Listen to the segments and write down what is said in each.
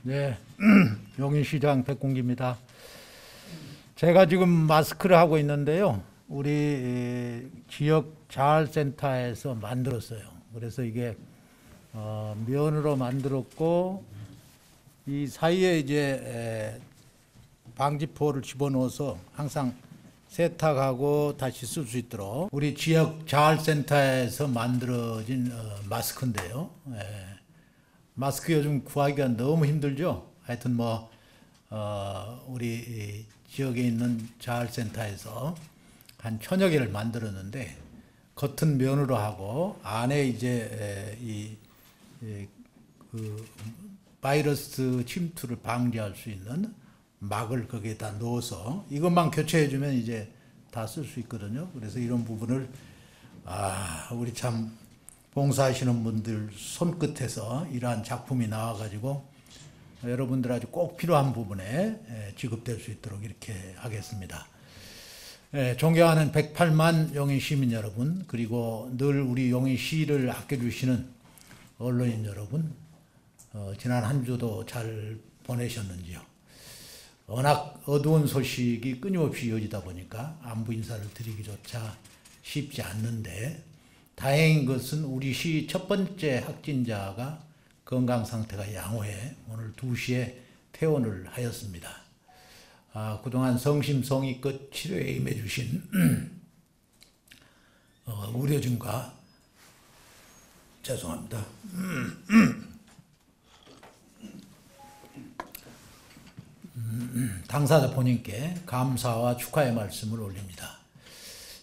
네, 용인시장 백공기입니다. 제가 지금 마스크를 하고 있는데요. 우리 지역 자활센터에서 만들었어요. 그래서 이게 면으로 만들었고, 이 사이에 이제 방지포를 집어넣어서 항상 세탁하고 다시 쓸 수 있도록 우리 지역 자활센터에서 만들어진 마스크인데요. 마스크 요즘 구하기가 너무 힘들죠. 하여튼 우리 지역에 있는 자활센터에서 한 1000여 개를 만들었는데, 겉은 면으로 하고 안에 이제 그 바이러스 침투를 방지할 수 있는 막을 거기에다 넣어서 이것만 교체해주면 이제 다 쓸 수 있거든요. 그래서 이런 부분을 우리 참 봉사하시는 분들 손끝에서 이러한 작품이 나와가지고 여러분들 아주 꼭 필요한 부분에 지급될 수 있도록 이렇게 하겠습니다. 존경하는 108만 용인 시민 여러분, 그리고 늘 우리 용인시를 아껴주시는 언론인 여러분, 지난 한 주도 잘 보내셨는지요? 워낙 어두운 소식이 끊임없이 이어지다 보니까 안부 인사를 드리기조차 쉽지 않는데, 다행인 것은 우리 시 첫 번째 확진자가 건강 상태가 양호해 오늘 2시에 퇴원을 하였습니다. 그동안 성심성의껏 치료에 임해주신 의료진과 죄송합니다. 당사자 본인께 감사와 축하의 말씀을 올립니다.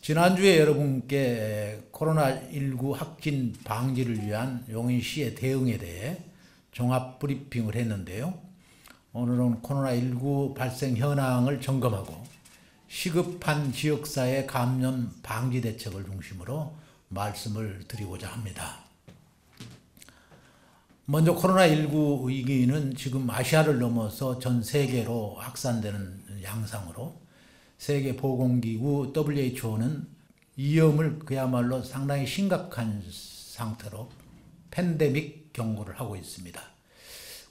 지난주에 여러분께 코로나19 확진 방지를 위한 용인시의 대응에 대해 종합 브리핑을 했는데요. 오늘은 코로나19 발생 현황을 점검하고 시급한 지역사회 감염 방지 대책을 중심으로 말씀을 드리고자 합니다. 먼저 코로나19 위기는 지금 아시아를 넘어서 전 세계로 확산되는 양상으로 세계보건기구 WHO는 위험을 그야말로 상당히 심각한 상태로 팬데믹 경고를 하고 있습니다.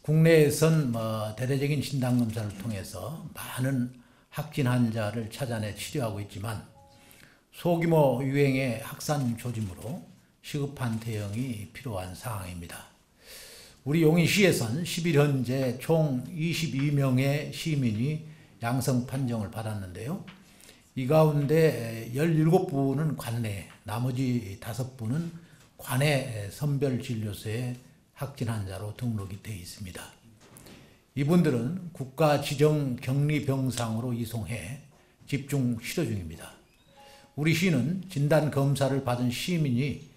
국내에선 대대적인 진단검사를 통해서 많은 확진 환자를 찾아내 치료하고 있지만, 소규모 유행의 확산 조짐으로 시급한 대응이 필요한 상황입니다. 우리 용인시에선 10일 현재 총 22명의 시민이 양성 판정을 받았는데요. 이 가운데 17분은 관내, 나머지 5분은 관내 선별진료소에 확진 환자로 등록이 되어 있습니다. 이분들은 국가 지정 격리병상으로 이송해 집중 치료 중입니다. 우리 시는 진단 검사를 받은 시민이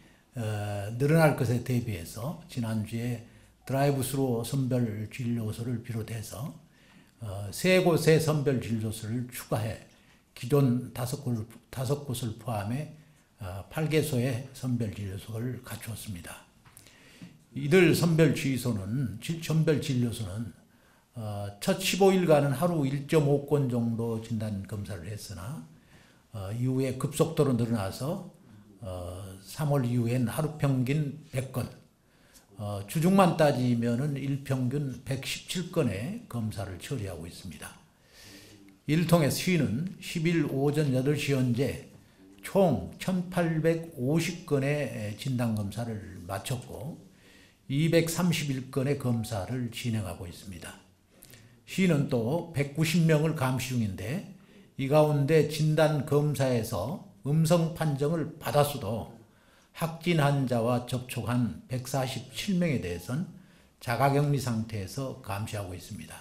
늘어날 것에 대비해서 지난주에 드라이브스루 선별진료소를 비롯해서 3곳의 선별진료소를 추가해 기존 5곳을 포함해 8개소의 선별진료소를 갖추었습니다. 이들 선별진료소는 첫 15일간은 하루 1.5건 정도 진단검사를 했으나 이후에 급속도로 늘어나서 3월 이후엔 하루 평균 100건, 주중만 따지면은 일평균 117건의 검사를 처리하고 있습니다. 이를 통해 시는 10일 오전 8시 현재 총 1850건의 진단검사를 마쳤고 231건의 검사를 진행하고 있습니다. 시는 또 190명을 감시 중인데, 이 가운데 진단검사에서 음성 판정을 받았어도 확진 환자와 접촉한 147명에 대해서는 자가격리 상태에서 감시하고 있습니다.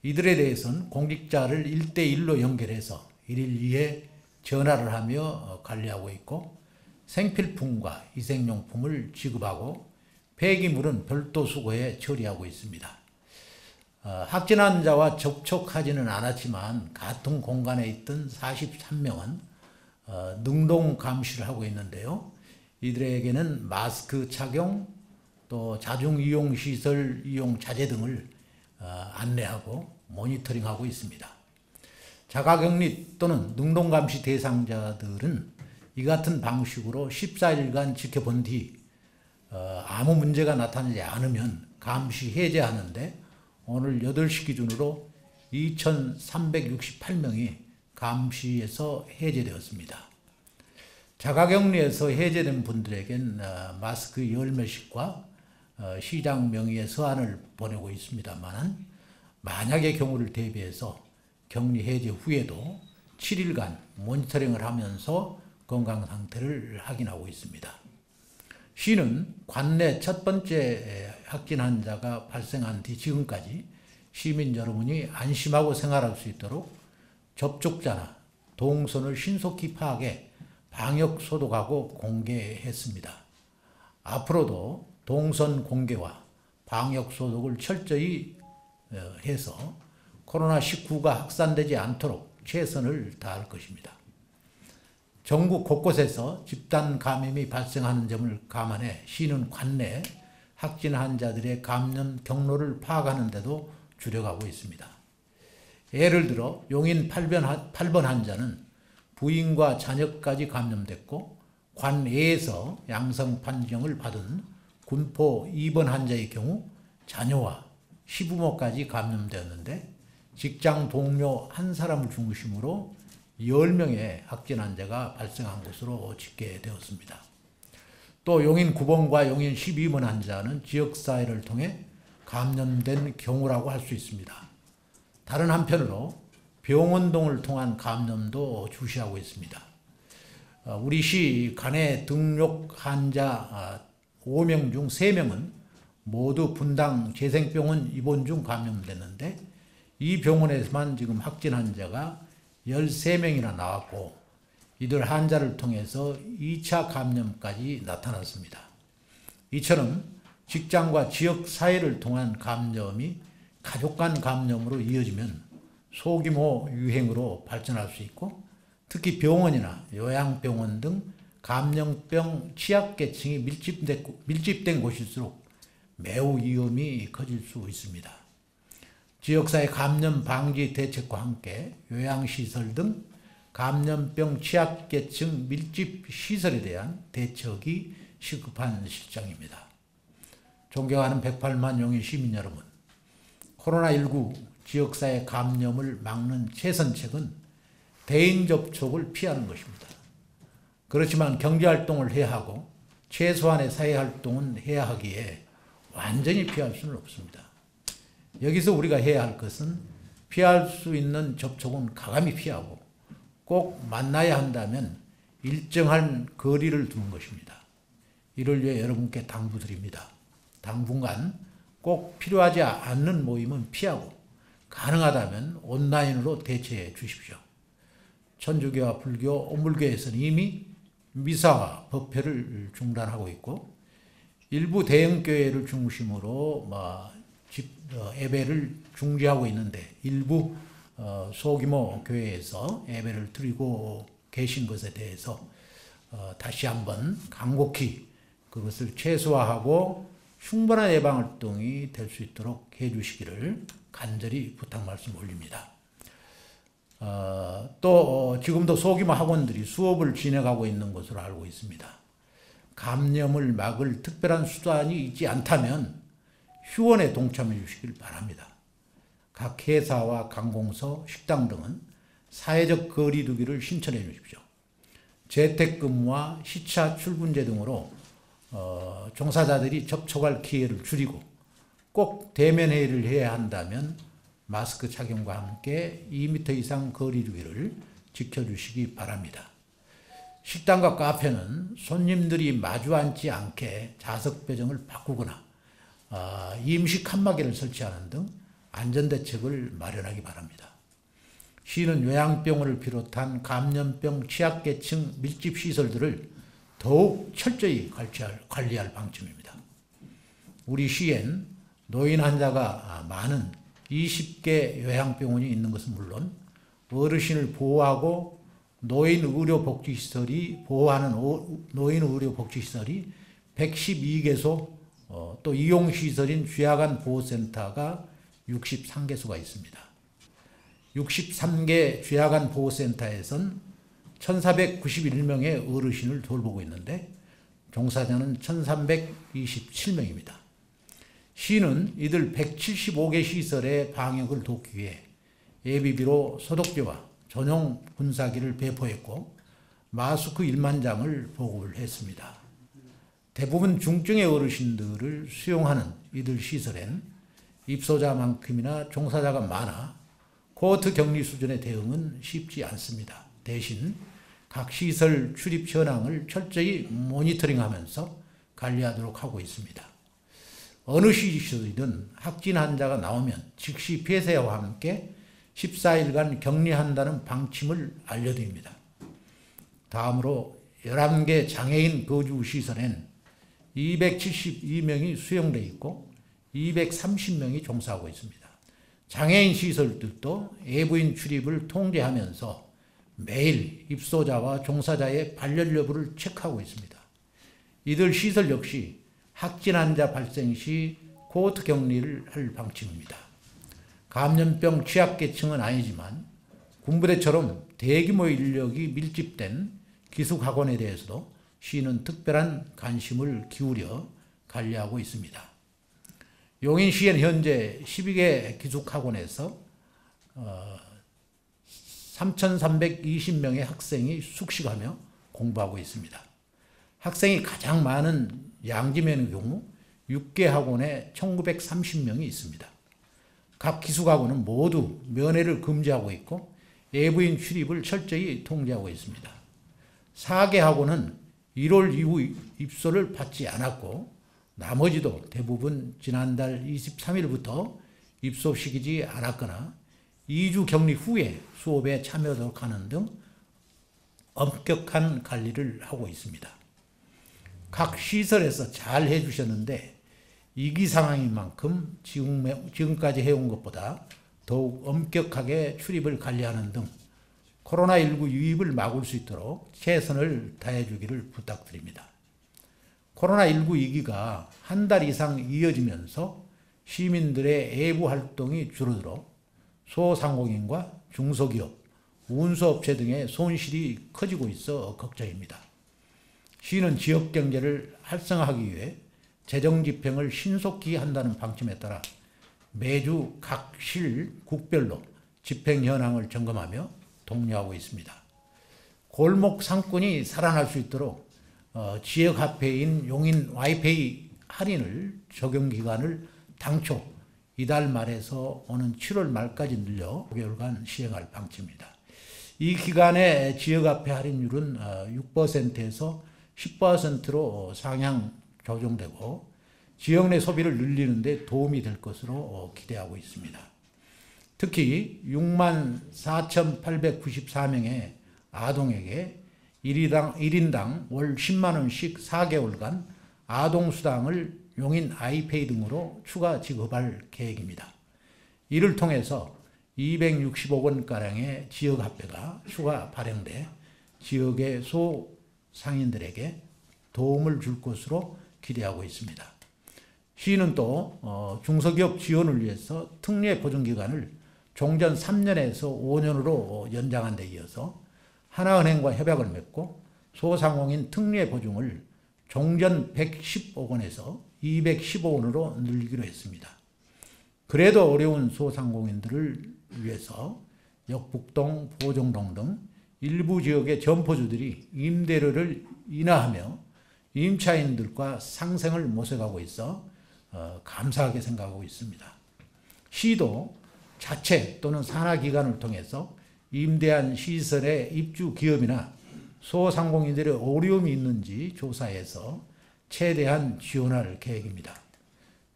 이들에 대해서는 공직자를 1대1로 연결해서 1일 2회 전화를 하며 관리하고 있고, 생필품과 위생용품을 지급하고 폐기물은 별도 수거해 처리하고 있습니다. 확진 환자와 접촉하지는 않았지만 같은 공간에 있던 43명은 능동 감시를 하고 있는데요. 이들에게는 마스크 착용, 또 자중이용시설 이용 자제 등을 안내하고 모니터링하고 있습니다. 자가격리 또는 능동감시 대상자들은 이 같은 방식으로 14일간 지켜본 뒤 아무 문제가 나타나지 않으면 감시 해제하는데 오늘 8시 기준으로 2,368명이 감시에서 해제되었습니다. 자가격리에서 해제된 분들에겐 마스크 열매씩과 시장 명의의 서한을 보내고 있습니다만, 만약의 경우를 대비해서 격리 해제 후에도 7일간 모니터링을 하면서 건강 상태를 확인하고 있습니다. 시는 관내 첫 번째 확진 환자가 발생한 뒤 지금까지 시민 여러분이 안심하고 생활할 수 있도록 접촉자나 동선을 신속히 파악해 방역 소독하고 공개했습니다. 앞으로도 동선 공개와 방역 소독을 철저히 해서 코로나19가 확산되지 않도록 최선을 다할 것입니다. 전국 곳곳에서 집단 감염이 발생하는 점을 감안해 시는 관내 확진 환자들의 감염 경로를 파악하는 데도 주력하고 있습니다. 예를 들어 용인 8번 환자는 부인과 자녀까지 감염됐고, 관내에서 양성 판정을 받은 군포 2번 환자의 경우 자녀와 시부모까지 감염되었는데, 직장 동료 한 사람을 중심으로 10명의 확진 환자가 발생한 것으로 집계되었습니다. 또 용인 9번과 용인 12번 환자는 지역사회를 통해 감염된 경우라고 할 수 있습니다. 다른 한편으로 병원 등을 통한 감염도 주시하고 있습니다. 우리 시 간에 등록 환자 5명 중 3명은 모두 분당 재생병원 입원 중 감염됐는데, 이 병원에서만 지금 확진 환자가 13명이나 나왔고, 이들 환자를 통해서 2차 감염까지 나타났습니다. 이처럼 직장과 지역 사회를 통한 감염이 가족 간 감염으로 이어지면 소규모 유행으로 발전할 수 있고, 특히 병원이나 요양병원 등 감염병 취약계층이 밀집된 곳일수록 매우 위험이 커질 수 있습니다. 지역사회 감염 방지 대책과 함께 요양시설 등 감염병 취약계층 밀집 시설에 대한 대책이 시급한 실정입니다. 존경하는 108만 용인 시민 여러분, 코로나19 지역사회 감염을 막는 최선책은 대인 접촉을 피하는 것입니다. 그렇지만 경제활동을 해야 하고 최소한의 사회활동은 해야 하기에 완전히 피할 수는 없습니다. 여기서 우리가 해야 할 것은 피할 수 있는 접촉은 가감히 피하고, 꼭 만나야 한다면 일정한 거리를 두는 것입니다. 이를 위해 여러분께 당부드립니다. 당분간 꼭 필요하지 않는 모임은 피하고 가능하다면 온라인으로 대체해 주십시오. 천주교와 불교, 오물교에서는 이미 미사와 법회를 중단하고 있고, 일부 대형교회를 중심으로 예배를 중지하고 있는데, 일부 소규모 교회에서 예배를 드리고 계신 것에 대해서 다시 한번 간곡히 그것을 최소화하고 충분한 예방활동이 될 수 있도록 해주시기를 간절히 부탁 말씀 올립니다. 또 지금도 소규모 학원들이 수업을 진행하고 있는 것으로 알고 있습니다. 감염을 막을 특별한 수단이 있지 않다면 휴원에 동참해 주시길 바랍니다. 각 회사와 관공서, 식당 등은 사회적 거리 두기를 실천해 주십시오. 재택근무와 시차 출근제 등으로 종사자들이 접촉할 기회를 줄이고, 꼭 대면 회의를 해야 한다면 마스크 착용과 함께 2m 이상 거리 두기를 지켜주시기 바랍니다. 식당과 카페는 손님들이 마주 앉지 않게 좌석 배정을 바꾸거나 임시 칸막이를 설치하는 등 안전대책을 마련하기 바랍니다. 시는 요양병원을 비롯한 감염병 취약계층 밀집시설들을 더욱 철저히 관리할 방침입니다. 우리 시엔 노인 환자가 많은 20개 요양병원이 있는 것은 물론, 어르신을 보호하고 보호하는 노인 의료복지시설이 112개소, 또 이용시설인 쥐약안 보호센터가 63개소가 있습니다. 63개 쥐약안 보호센터에선 1,491명의 어르신을 돌보고 있는데 종사자는 1,327명입니다. 시는 이들 175개 시설의 방역을 돕기 위해 예비비로 소독제와 전용 분사기를 배포했고 마스크 1만 장을 보급을 했습니다. 대부분 중증의 어르신들을 수용하는 이들 시설엔 입소자만큼이나 종사자가 많아 코호트 격리 수준의 대응은 쉽지 않습니다. 대신 각 시설 출입 현황을 철저히 모니터링하면서 관리하도록 하고 있습니다. 어느 시설이든 확진 환자가 나오면 즉시 폐쇄와 함께 14일간 격리한다는 방침을 알려드립니다. 다음으로 11개 장애인 거주시설엔 272명이 수용되어 있고 230명이 종사하고 있습니다. 장애인 시설들도 외부인 출입을 통제하면서 매일 입소자와 종사자의 발열 여부를 체크하고 있습니다. 이들 시설 역시 확진 환자 발생 시 코호트 격리를 할 방침입니다. 감염병 취약계층은 아니지만 군부대처럼 대규모 인력이 밀집된 기숙학원에 대해서도 시는 특별한 관심을 기울여 관리하고 있습니다. 용인시엔 현재 12개 기숙학원에서 3,320명의 학생이 숙식하며 공부하고 있습니다. 학생이 가장 많은 양지면의 경우 6개 학원에 1,930명이 있습니다. 각 기숙학원은 모두 면회를 금지하고 있고 외부인 출입을 철저히 통제하고 있습니다. 4개 학원은 1월 이후 입소를 받지 않았고 나머지도 대부분 지난달 23일부터 입소시키지 않았거나 2주 격리 후에 수업에 참여하도록 하는 등 엄격한 관리를 하고 있습니다. 각 시설에서 잘 해주셨는데 위기 상황인 만큼 지금까지 해온 것보다 더욱 엄격하게 출입을 관리하는 등 코로나19 유입을 막을 수 있도록 최선을 다해주기를 부탁드립니다. 코로나19 위기가 한 달 이상 이어지면서 시민들의 외부 활동이 줄어들어 소상공인과 중소기업, 운수업체 등의 손실이 커지고 있어 걱정입니다. 시는 지역경제를 활성화하기 위해 재정집행을 신속히 한다는 방침에 따라 매주 각 실, 국별로 집행 현황을 점검하며 독려하고 있습니다. 골목 상권이 살아날 수 있도록 지역화폐인 용인 와이페이 할인을 적용기간을 당초 이달 말에서 오는 7월 말까지 늘려 5개월간 시행할 방침입니다. 이 기간에 지역화폐 할인율은 6%에서 10%로 상향 조정되고 지역 내 소비를 늘리는 데 도움이 될 것으로 기대하고 있습니다. 특히 64,894명의 아동에게 1인당 월 10만 원씩 4개월간 아동수당을 용인 아이페이 등으로 추가 지급할 계획입니다. 이를 통해서 260억 원가량의 지역화폐가 추가 발행돼 지역의 소상인들에게 도움을 줄 것으로 기대하고 있습니다. 시는 또 중소기업 지원을 위해서 특례 보증기간을 종전 3년에서 5년으로 연장한 데 이어서 하나은행과 협약을 맺고 소상공인 특례 보증을 종전 110억 원에서 215억 원으로 늘리기로 했습니다. 그래도 어려운 소상공인들을 위해서 역북동, 보정동 등 일부 지역의 점포주들이 임대료를 인하하며 임차인들과 상생을 모색하고 있어 감사하게 생각하고 있습니다. 시도 자체 또는 산하기관을 통해서 임대한 시설의 입주 기업이나 소상공인들의 어려움이 있는지 조사해서 최대한 지원할 계획입니다.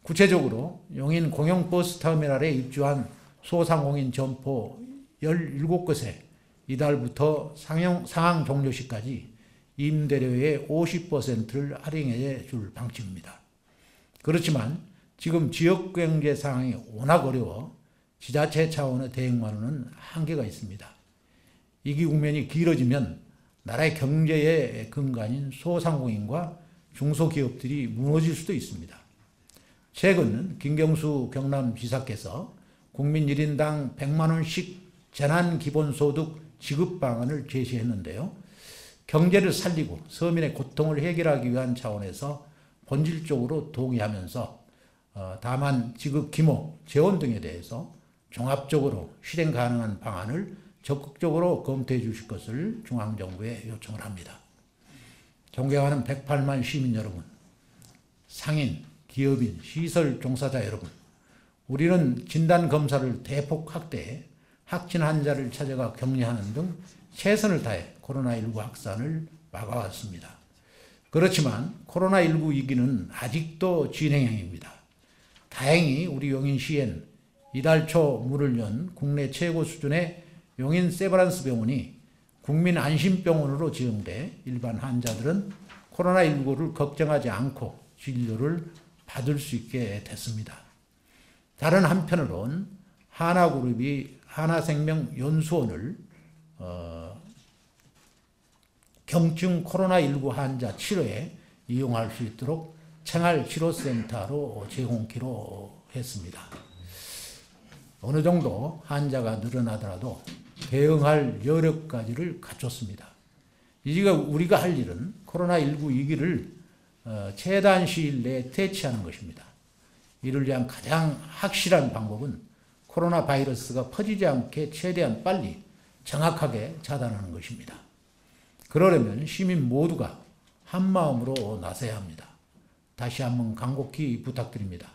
구체적으로 용인 공영버스터미널에 입주한 소상공인 점포 17곳에 이달부터 상황 종료 시까지 임대료의 50%를 할인해 줄 방침입니다. 그렇지만 지금 지역경제 상황이 워낙 어려워 지자체 차원의 대응만으로는 한계가 있습니다. 위기 국면이 길어지면 나라의 경제의 근간인 소상공인과 중소기업들이 무너질 수도 있습니다. 최근 김경수 경남지사께서 국민 1인당 100만 원씩 재난기본소득 지급 방안을 제시했는데요. 경제를 살리고 서민의 고통을 해결하기 위한 차원에서 본질적으로 동의하면서 다만 지급 규모, 재원 등에 대해서 종합적으로 실행 가능한 방안을 적극적으로 검토해 주실 것을 중앙정부에 요청을 합니다. 존경하는 108만 시민 여러분, 상인, 기업인, 시설 종사자 여러분, 우리는 진단검사를 대폭 확대해 확진 환자를 찾아가 격리하는 등 최선을 다해 코로나19 확산을 막아왔습니다. 그렇지만 코로나19 위기는 아직도 진행형입니다. 다행히 우리 용인시엔 이달 초 문을 연 국내 최고 수준의 용인 세브란스 병원이 국민 안심병원으로 지정돼 일반 환자들은 코로나19를 걱정하지 않고 진료를 받을 수 있게 됐습니다. 다른 한편으론 하나그룹이 하나생명 연수원을 경증 코로나19 환자 치료에 이용할 수 있도록 생활치료센터로 제공키로 했습니다. 어느 정도 환자가 늘어나더라도 대응할 여력까지를 갖췄습니다. 이제 우리가 할 일은 코로나19 위기를 최단 시일 내에 퇴치하는 것입니다. 이를 위한 가장 확실한 방법은 코로나 바이러스가 퍼지지 않게 최대한 빨리 정확하게 차단하는 것입니다. 그러려면 시민 모두가 한마음으로 나서야 합니다. 다시 한번 간곡히 부탁드립니다.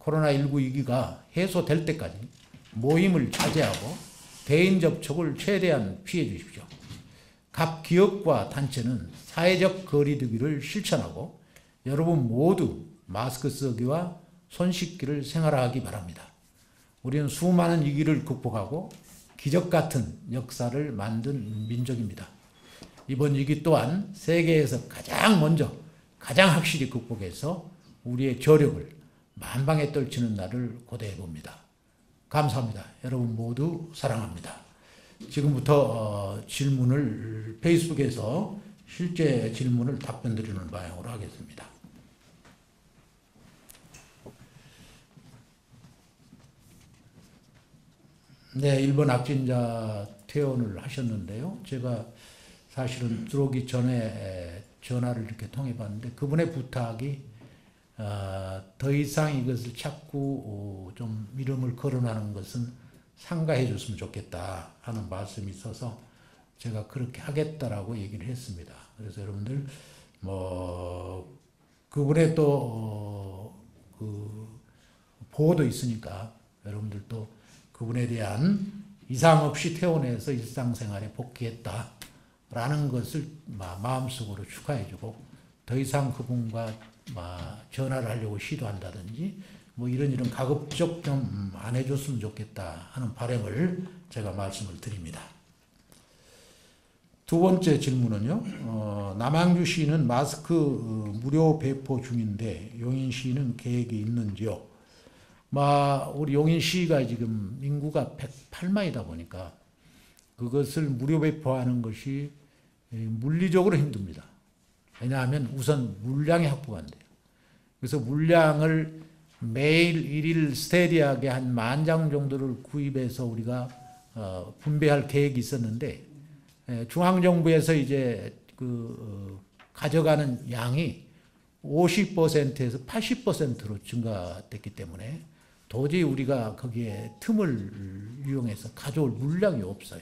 코로나19 위기가 해소될 때까지 모임을 자제하고 대인 접촉을 최대한 피해 주십시오. 각 기업과 단체는 사회적 거리두기를 실천하고 여러분 모두 마스크 쓰기와 손 씻기를 생활화하기 바랍니다. 우리는 수많은 위기를 극복하고 기적 같은 역사를 만든 민족입니다. 이번 위기 또한 세계에서 가장 먼저 가장 확실히 극복해서 우리의 저력을 만방에 떨치는 날을 고대해 봅니다. 감사합니다. 여러분 모두 사랑합니다. 지금부터 질문을 페이스북에서 실제 질문을 답변 드리는 방향으로 하겠습니다. 네, 1번 확진자 퇴원을 하셨는데요. 제가 사실은 들어오기 전에 전화를 이렇게 통해 봤는데 그분의 부탁이 더 이상 이것을 자꾸 좀 이름을 거론하는 것은 삼가해 줬으면 좋겠다 하는 말씀이 있어서 제가 그렇게 하겠다라고 얘기를 했습니다. 그래서 여러분들 뭐 그분의 또 그 보호도 있으니까 여러분들도 그분에 대한 이상 없이 퇴원해서 일상생활에 복귀했다라는 것을 마음속으로 축하해주고 더 이상 그분과 전화를 하려고 시도한다든지 뭐 이런 가급적 좀 안 해줬으면 좋겠다 하는 바람을 제가 말씀을 드립니다. 두 번째 질문은요. 남양주시는 마스크 무료 배포 중인데 용인시는 계획이 있는지요? 우리 용인시가 지금 인구가 108만이다 보니까 그것을 무료 배포하는 것이 물리적으로 힘듭니다. 왜냐하면 우선 물량이 확보가 안 돼요. 그래서 물량을 매일 일일 스테디하게 한 10,000장 정도를 구입해서 우리가 분배할 계획이 있었는데 중앙정부에서 이제 가져가는 양이 50%에서 80%로 증가됐기 때문에 도저히 우리가 거기에 틈을 이용해서 가져올 물량이 없어요.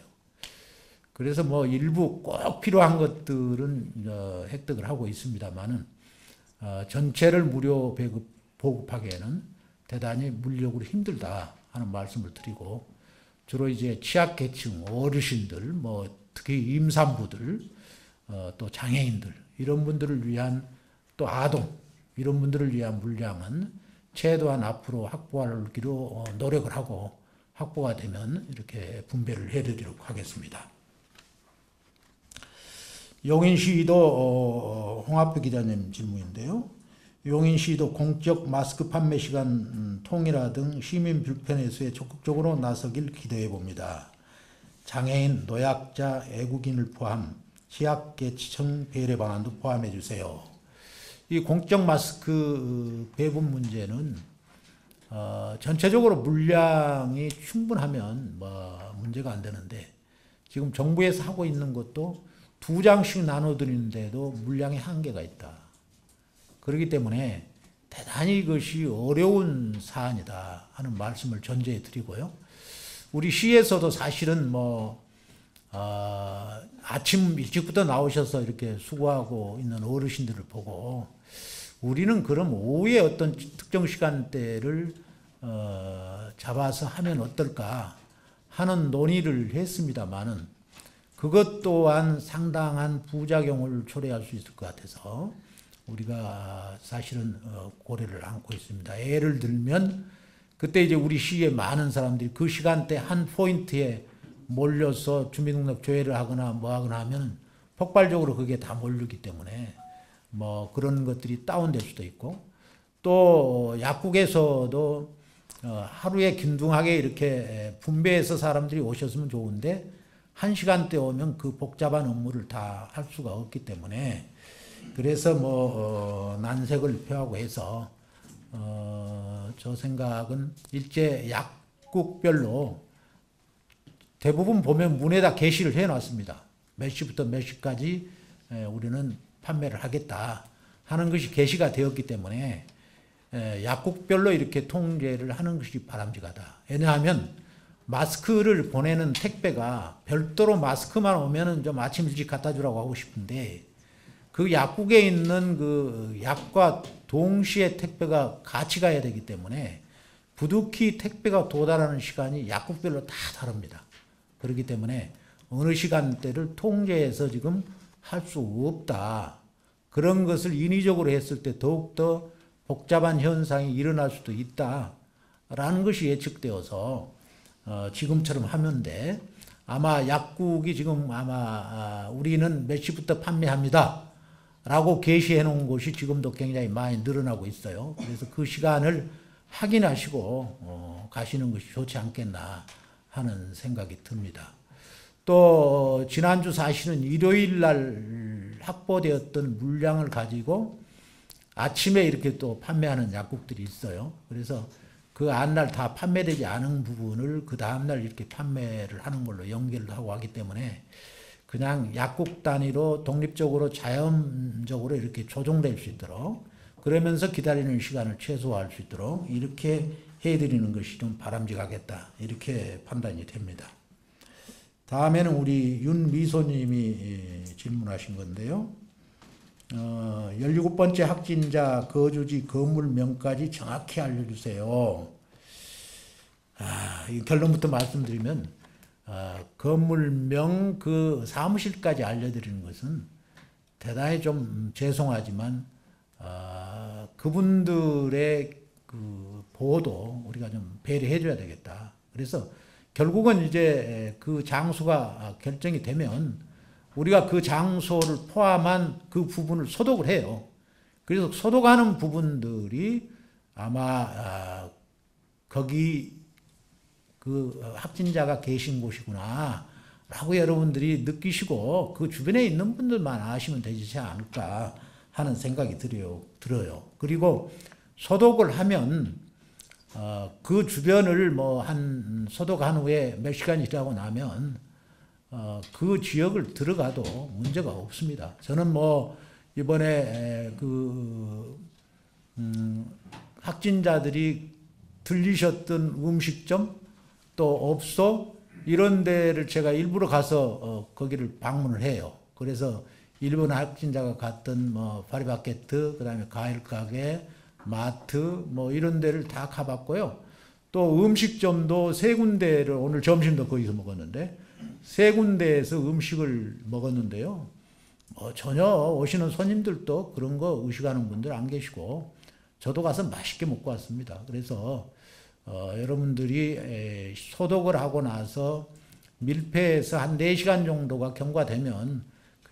그래서 뭐 일부 꼭 필요한 것들은 획득을 하고 있습니다만은 전체를 무료 보급하기에는 대단히 물력으로 힘들다 하는 말씀을 드리고 주로 이제 취약계층, 어르신들, 뭐 특히 임산부들, 또 장애인들 이런 분들을 위한 또 아동 이런 분들을 위한 물량은 최대한 앞으로 확보하기로 노력을 하고 확보가 되면 이렇게 분배를 해드리도록 하겠습니다. 용인시도 홍합표 기자님 질문인데요. 용인시도 공적 마스크 판매 시간 통일화 등 시민 불편 해소에 적극적으로 나서길 기대해 봅니다. 장애인, 노약자, 애국인을 포함 취약계층 배려 방안도 포함해 주세요. 이 공적 마스크 배분 문제는 전체적으로 물량이 충분하면 문제가 안 되는데 지금 정부에서 하고 있는 것도 2장씩 나눠드리는데도 물량의 한계가 있다. 그렇기 때문에 대단히 이것이 어려운 사안이다 하는 말씀을 전제해 드리고요. 우리 시에서도 사실은 아침 일찍부터 나오셔서 이렇게 수고하고 있는 어르신들을 보고 우리는 그럼 오후에 어떤 특정 시간대를 잡아서 하면 어떨까 하는 논의를 했습니다마는 그것 또한 상당한 부작용을 초래할 수 있을 것 같아서 우리가 사실은 고려를 안고 있습니다. 예를 들면 그때 이제 우리 시에 많은 사람들이 그 시간대 한 포인트에 몰려서 주민등록 조회를 하거나 뭐 하거나 하면 폭발적으로 그게 다 몰리기 때문에 뭐 그런 것들이 다운될 수도 있고 또 약국에서도 하루에 균등하게 이렇게 분배해서 사람들이 오셨으면 좋은데 한 시간대 오면 그 복잡한 업무를 다 할 수가 없기 때문에 그래서 난색을 표하고 해서 저 생각은 일제 약국별로 대부분 보면 문에다 게시를 해놨습니다. 몇 시부터 몇 시까지 우리는 판매를 하겠다 하는 것이 게시가 되었기 때문에 약국별로 이렇게 통제를 하는 것이 바람직하다. 왜냐하면 마스크를 보내는 택배가 별도로 마스크만 오면은 좀 아침 일찍 갖다 주라고 하고 싶은데 그 약국에 있는 그 약과 동시에 택배가 같이 가야 되기 때문에 부득이 택배가 도달하는 시간이 약국별로 다 다릅니다. 그렇기 때문에 어느 시간대를 통제해서 지금 할 수 없다. 그런 것을 인위적으로 했을 때 더욱더 복잡한 현상이 일어날 수도 있다라는 것이 예측되어서 지금처럼 하면 돼. 아마 약국이 지금 아마 우리는 몇 시부터 판매합니다. 라고 게시해 놓은 곳이 지금도 굉장히 많이 늘어나고 있어요. 그래서 그 시간을 확인하시고 가시는 것이 좋지 않겠나 하는 생각이 듭니다. 또 지난주 사실은 일요일 날 확보되었던 물량을 가지고 아침에 이렇게 또 판매하는 약국들이 있어요. 그래서 그 안날 다 판매되지 않은 부분을 그 다음날 이렇게 판매를 하는 걸로 연결을 하고 하기 때문에 그냥 약국 단위로 독립적으로 자연적으로 이렇게 조정될 수 있도록 그러면서 기다리는 시간을 최소화할 수 있도록 이렇게 해드리는 것이 좀 바람직하겠다. 이렇게 판단이 됩니다. 다음에는 우리 윤미소님이 질문하신 건데요. 17번째 확진자 거주지 건물명까지 정확히 알려주세요. 이 결론부터 말씀드리면 건물명 그 사무실까지 알려드리는 것은 대단히 좀 죄송하지만 그분들의 그 보호도 우리가 좀 배려해 줘야 되겠다. 그래서 결국은 이제 그 장소가 결정이 되면 우리가 그 장소를 포함한 그 부분을 소독을 해요. 그래서 소독하는 부분들이 아마 거기 그 확진자가 계신 곳이구나 라고 여러분들이 느끼시고 그 주변에 있는 분들만 아시면 되지 않을까 하는 생각이 들어요. 그리고 소독을 하면 그 주변을 한 소독한 후에 몇 시간이 지나고 나면 그 지역을 들어가도 문제가 없습니다. 저는 이번에 확진자들이 들리셨던 음식점 또 업소 이런 데를 제가 일부러 가서 거기를 방문을 해요. 그래서 일본 확진자가 갔던 파리바게트 그다음에 과일 가게 마트 이런 데를 다 가봤고요. 또 음식점도 세 군데를 오늘 점심도 거기서 먹었는데 세 군데에서 음식을 먹었는데요. 전혀 오시는 손님들도 그런 거 의식하는 분들 안 계시고 저도 가서 맛있게 먹고 왔습니다. 그래서 여러분들이 소독을 하고 나서 밀폐해서 한 4시간 정도가 경과되면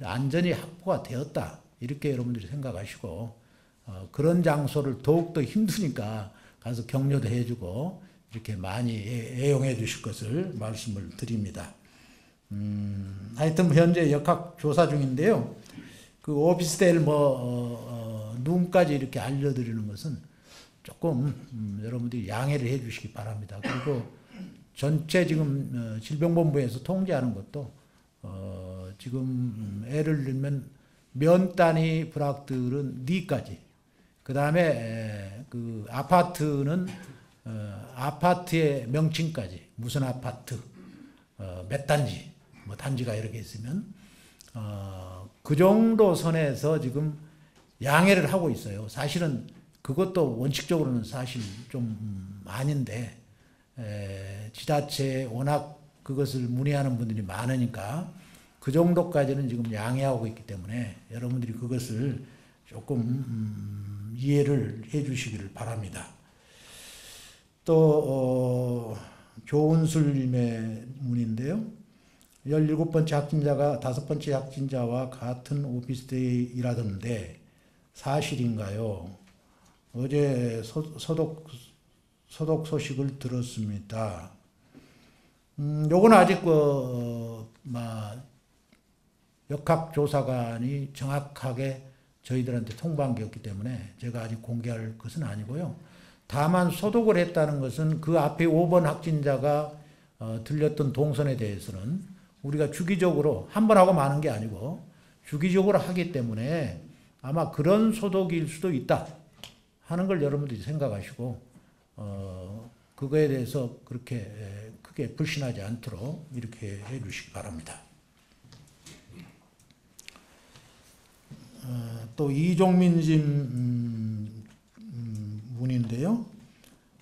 안전이 확보가 되었다. 이렇게 여러분들이 생각하시고 그런 장소를 더욱더 힘드니까 가서 격려도 해주고 이렇게 많이 애용해 주실 것을 말씀을 드립니다. 하여튼 현재 역학 조사 중인데요. 그 오피스텔 누군까지 이렇게 알려드리는 것은 조금 여러분들이 양해를 해 주시기 바랍니다. 그리고 전체 지금 질병본부에서 통제하는 것도 지금 예를 들면 면 단위 불확들은 니까지 그 다음에 그 아파트는 아파트의 명칭까지 무슨 아파트, 몇 단지, 뭐 단지가 이렇게 있으면 그 정도 선에서 지금 양해를 하고 있어요. 사실은 그것도 원칙적으로는 사실 좀 아닌데 지자체에 워낙 그것을 문의하는 분들이 많으니까 그 정도까지는 지금 양해하고 있기 때문에 여러분들이 그것을 조금 이해를 해 주시기를 바랍니다. 또 조은술님의 문인데요. 17번째 확진자가 5번째 확진자와 같은 오피스텔에 일하던데 사실인가요? 어제 소독 소식을 들었습니다. 요건 아직 역학조사관이 정확하게 저희들한테 통보한 게 없기 때문에 제가 아직 공개할 것은 아니고요. 다만 소독을 했다는 것은 그 앞에 5번 확진자가 들렸던 동선에 대해서는 우리가 주기적으로 한 번 하고 마는 게 아니고 주기적으로 하기 때문에 아마 그런 소독일 수도 있다 하는 걸 여러분들이 생각하시고 그거에 대해서 그렇게 크게 불신하지 않도록 이렇게 해 주시기 바랍니다. 또 이종민님 문인데요.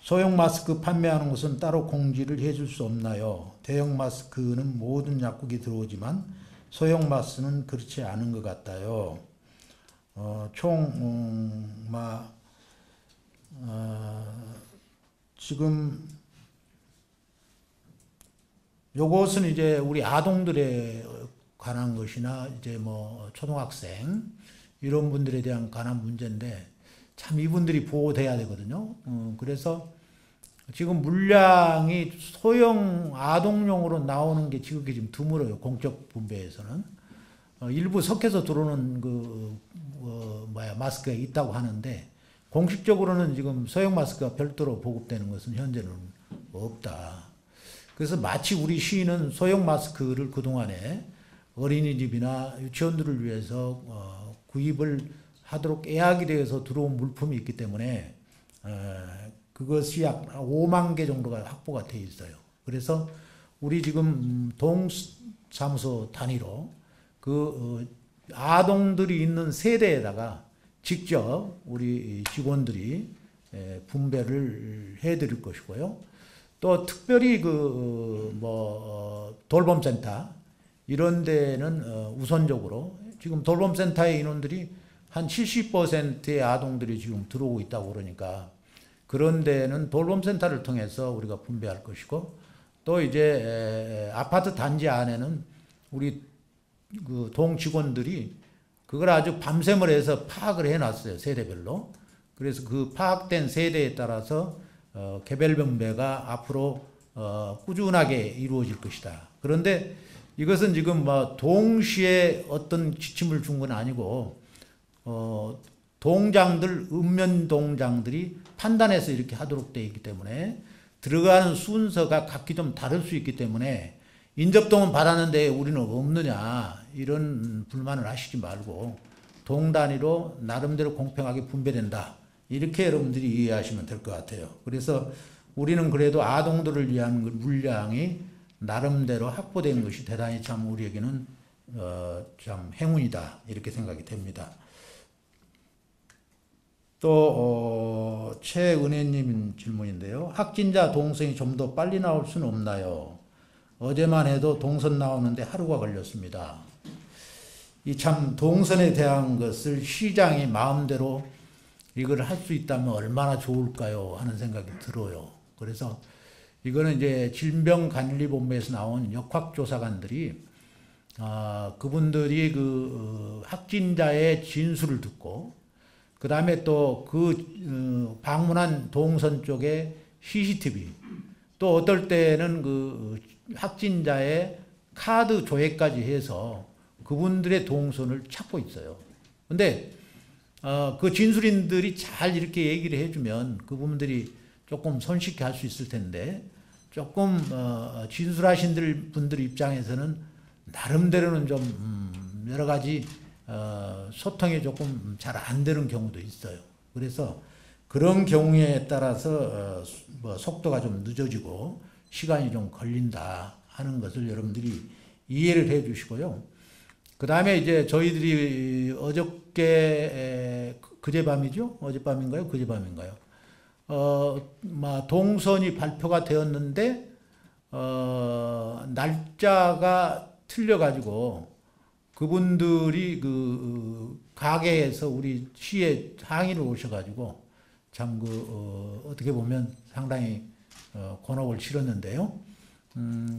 소형 마스크 판매하는 곳은 따로 공지를 해줄 수 없나요? 대형 마스크는 모든 약국이 들어오지만 소형 마스크는 그렇지 않은 것 같아요. 지금 요것은 이제 우리 아동들에 관한 것이나 이제 뭐 초등학생 이런 분들에 대한 관한 문제인데 참 이분들이 보호돼야 되거든요. 그래서 지금 물량이 소형 아동용으로 나오는 게 지극히 지금 드물어요. 공적 분배에서는 일부 섞여서 들어오는 마스크가 있다고 하는데 공식적으로는 지금 소형 마스크가 별도로 보급되는 것은 현재는 없다. 그래서 마치 우리 시는 소형 마스크를 그동안에 어린이집이나 유치원들을 위해서 구입을 하도록 예약이 되어서 들어온 물품이 있기 때문에 그것이 약 5만 개 정도가 확보가 돼 있어요. 그래서 우리 지금 동사무소 단위로 그 아동들이 있는 세대에다가 직접 우리 직원들이 분배를 해드릴 것이고요. 또 특별히 돌봄센터 이런 데는 우선적으로 지금 돌봄센터의 인원들이 한 70%의 아동들이 지금 들어오고 있다고 그러니까 그런 데는 돌봄센터를 통해서 우리가 분배할 것이고 또 이제 아파트 단지 안에는 우리 그 동 직원들이 그걸 아주 밤샘을 해서 파악을 해놨어요. 세대별로. 그래서 그 파악된 세대에 따라서 개별 분배가 앞으로 꾸준하게 이루어질 것이다. 그런데 이것은 지금 동시에 어떤 지침을 준 건 아니고 동장들, 읍면 동장들이 판단해서 이렇게 하도록 되어 있기 때문에 들어가는 순서가 각기 좀 다를 수 있기 때문에 인접동은 받았는데 우리는 없느냐 이런 불만을 하시지 말고 동 단위로 나름대로 공평하게 분배된다. 이렇게 여러분들이 이해하시면 될 것 같아요. 그래서 우리는 그래도 아동들을 위한 물량이 나름대로 확보된 것이 대단히 참 우리에게는 참 행운이다. 이렇게 생각이 됩니다. 또 최은혜님 질문인데요. 확진자 동선이 좀 더 빨리 나올 수는 없나요? 어제만 해도 동선 나오는데 하루가 걸렸습니다. 이 참 동선에 대한 것을 시장이 마음대로 이걸 할 수 있다면 얼마나 좋을까요? 하는 생각이 들어요. 그래서 이거는 이제 질병관리본부에서 나온 역학조사관들이 그분들이 그 확진자의 진술을 듣고 그 다음에 또 그 방문한 동선 쪽에 CCTV 또 어떨 때는 그 확진자의 카드 조회까지 해서 그분들의 동선을 찾고 있어요. 근데 그 진술인들이 잘 이렇게 얘기를 해주면 그분들이 조금 손쉽게 할 수 있을 텐데 조금 진술하신 분들 입장에서는 나름대로는 좀 여러 가지 소통이 조금 잘 안 되는 경우도 있어요. 그래서 그런 경우에 따라서 뭐 속도가 좀 늦어지고 시간이 좀 걸린다 하는 것을 여러분들이 이해를 해 주시고요. 그 다음에 이제 저희들이 어저께, 그제밤이죠? 어젯밤인가요? 그제밤인가요? 동선이 발표가 되었는데, 날짜가 틀려가지고, 그분들이 가게에서 우리 시에 항의를 오셔가지고, 참 어떻게 보면 상당히, 곤혹을 치렀는데요.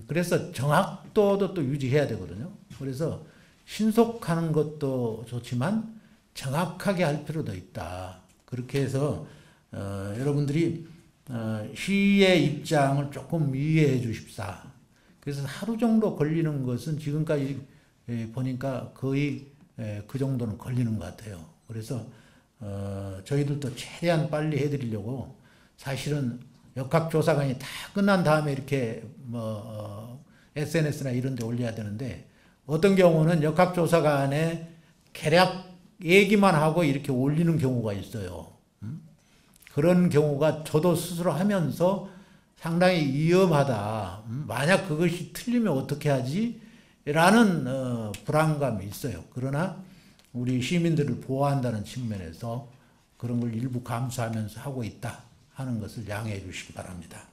그래서 정확도도 또 유지해야 되거든요. 그래서 신속하는 것도 좋지만 정확하게 할 필요도 있다. 그렇게 해서 여러분들이 시의 입장을 조금 이해해 주십사. 그래서 하루 정도 걸리는 것은 지금까지 보니까 거의 그 정도는 걸리는 것 같아요. 그래서 저희들도 최대한 빨리 해드리려고 사실은 역학조사관이 다 끝난 다음에 이렇게 SNS나 이런 데 올려야 되는데 어떤 경우는 역학조사관에 개략 얘기만 하고 이렇게 올리는 경우가 있어요. 그런 경우가 저도 스스로 하면서 상당히 위험하다. 만약 그것이 틀리면 어떻게 하지? 라는 불안감이 있어요. 그러나 우리 시민들을 보호한다는 측면에서 그런 걸 일부 감수하면서 하고 있다 하는 것을 양해해 주시기 바랍니다.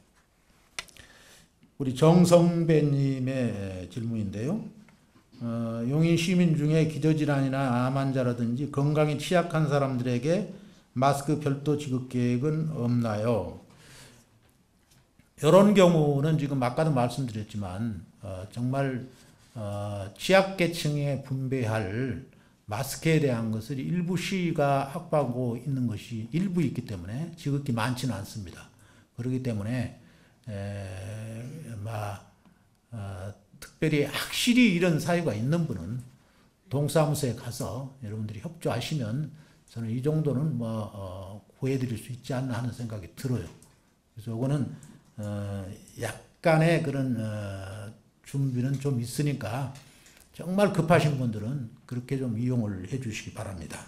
우리 정성배님의 질문인데요. 용인 시민 중에 기저질환이나 암 환자라든지 건강이 취약한 사람들에게 마스크 별도 지급 계획은 없나요? 이런 경우는 지금 아까도 말씀드렸지만 정말 취약계층에 분배할 마스크에 대한 것을 일부 시가 확보하고 있는 것이 일부 있기 때문에 지극히 많지는 않습니다. 그렇기 때문에 특별히 확실히 이런 사유가 있는 분은 동사무소에 가서 여러분들이 협조하시면 저는 이 정도는 구해드릴 수 있지 않나 하는 생각이 들어요. 그래서 이거는 약간의 그런 준비는 좀 있으니까 정말 급하신 분들은 그렇게 좀 이용을 해 주시기 바랍니다.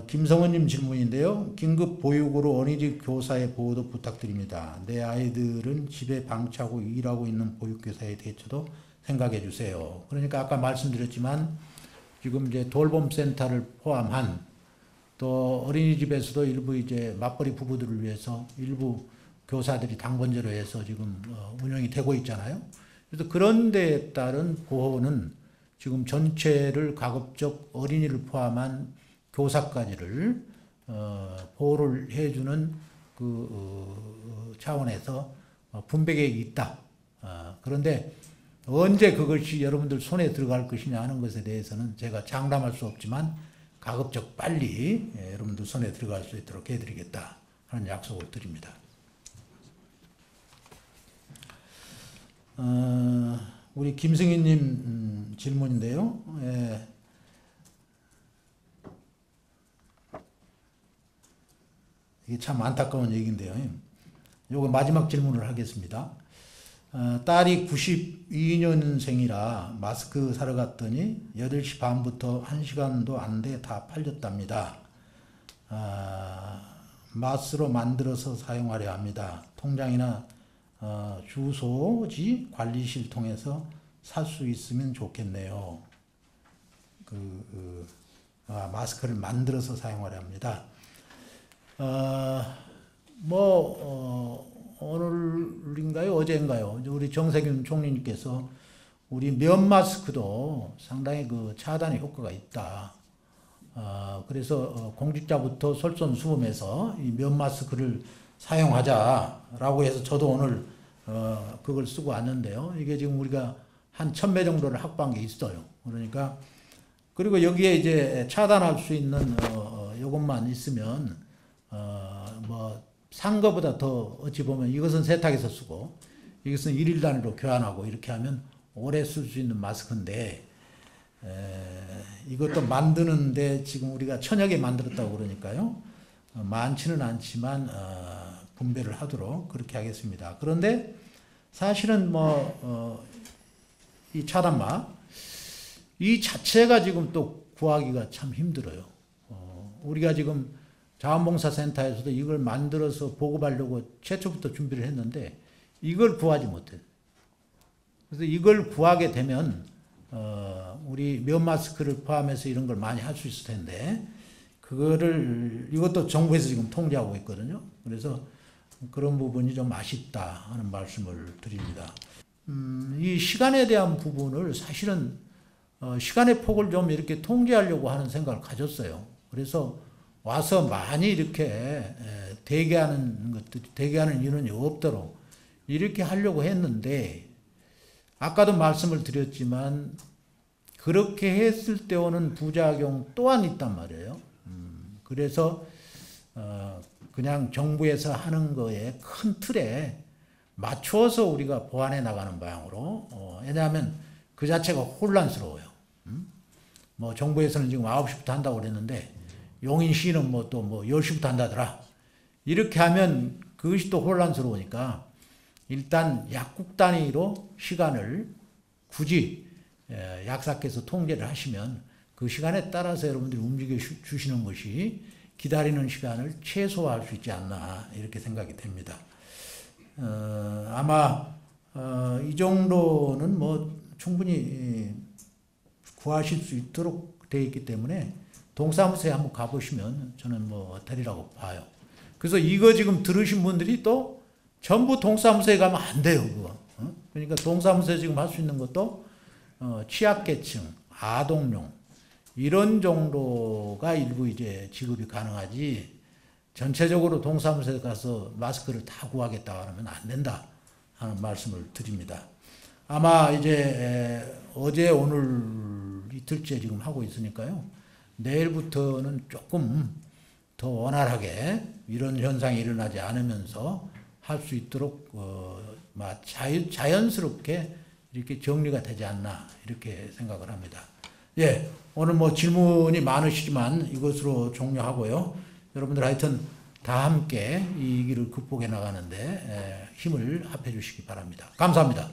김성원님 질문인데요. 긴급 보육으로 어린이집 교사의 보호도 부탁드립니다. 내 아이들은 집에 방치하고 일하고 있는 보육교사의 대처도 생각해 주세요. 그러니까 아까 말씀드렸지만 지금 이제 돌봄센터를 포함한 또 어린이집에서도 일부 이제 맞벌이 부부들을 위해서 일부 교사들이 당번제로 해서 지금 운영이 되고 있잖아요. 그래서 그런 데에 따른 보호는 지금 전체를 가급적 어린이를 포함한 교사까지를 보호를 해주는 그 차원에서 분배 계획이 있다. 그런데 언제 그것이 여러분들 손에 들어갈 것이냐 하는 것에 대해서는 제가 장담할 수 없지만 가급적 빨리 여러분들 손에 들어갈 수 있도록 해드리겠다 하는 약속을 드립니다. 우리 김승희님 질문인데요. 이게 참 안타까운 얘기인데요. 요거 마지막 질문을 하겠습니다. 딸이 92년생이라 마스크 사러 갔더니 8시 반부터 1시간도 안 돼 다 팔렸답니다. 마스로 만들어서 사용하려 합니다. 통장이나 주소지 관리실 통해서 살 수 있으면 좋겠네요. 마스크를 만들어서 사용하려 합니다. 오늘인가요? 어제인가요? 우리 정세균 총리님께서 우리 면 마스크도 상당히 차단의 효과가 있다. 그래서 공직자부터 솔선수범해서 이 면 마스크를 사용하자라고 해서 저도 오늘 그걸 쓰고 왔는데요. 이게 지금 우리가 한 1000매 정도를 확보한 게 있어요. 그러니까 그리고 여기에 이제 차단할 수 있는 요것만 있으면 산 거보다 더 어찌 보면 이것은 세탁해서 쓰고 이것은 1일 단위로 교환하고 이렇게 하면 오래 쓸 수 있는 마스크인데 이것도 만드는데 지금 우리가 1000여 개 만들었다고 그러니까요. 많지는 않지만 분배를 하도록 그렇게 하겠습니다. 그런데 사실은 이 차단막 이 자체가 지금 또 구하기가 참 힘들어요. 우리가 지금 자원봉사센터에서도 이걸 만들어서 보급하려고 최초부터 준비를 했는데 이걸 구하지 못해요. 그래서 이걸 구하게 되면 우리 면 마스크를 포함해서 이런 걸 많이 할 수 있을 텐데 이것도 정부에서 지금 통제하고 있거든요. 그래서 그런 부분이 좀 아쉽다 하는 말씀을 드립니다. 이 시간에 대한 부분을 사실은 시간의 폭을 좀 이렇게 통제하려고 하는 생각을 가졌어요. 그래서 와서 많이 이렇게 대기하는 인원이 없도록 이렇게 하려고 했는데 아까도 말씀을 드렸지만 그렇게 했을 때 오는 부작용 또한 있단 말이에요. 그래서 그냥 정부에서 하는 거에 큰 틀에 맞추어서 우리가 보완해 나가는 방향으로 왜냐하면 그 자체가 혼란스러워요. 뭐 정부에서는 지금 9시부터 한다고 그랬는데 용인시는 또 10시부터 한다더라. 이렇게 하면 그것이 또 혼란스러우니까 일단 약국 단위로 시간을 굳이 약사께서 통제를 하시면 그 시간에 따라서 여러분들이 움직여 주시는 것이 기다리는 시간을 최소화할 수 있지 않나 이렇게 생각이 됩니다. 아마 이 정도는 충분히 구하실 수 있도록 되어 있기 때문에 동사무소에 한번 가보시면 저는 되리라고 봐요. 그래서 이거 지금 들으신 분들이 또 전부 동사무소에 가면 안 돼요, 그거. 그러니까 동사무소에 지금 할 수 있는 것도 취약계층, 아동용 이런 정도가 일부 이제 지급이 가능하지 전체적으로 동사무소에 가서 마스크를 다 구하겠다 하면 안 된다 하는 말씀을 드립니다. 아마 이제 어제 오늘 이틀째 지금 하고 있으니까요. 내일부터는 조금 더 원활하게 이런 현상이 일어나지 않으면서 할 수 있도록 자연스럽게 이렇게 정리가 되지 않나 이렇게 생각을 합니다. 예, 오늘 질문이 많으시지만 이것으로 종료하고요. 여러분들 하여튼 다 함께 이 위기를 극복해 나가는데 힘을 합해 주시기 바랍니다. 감사합니다.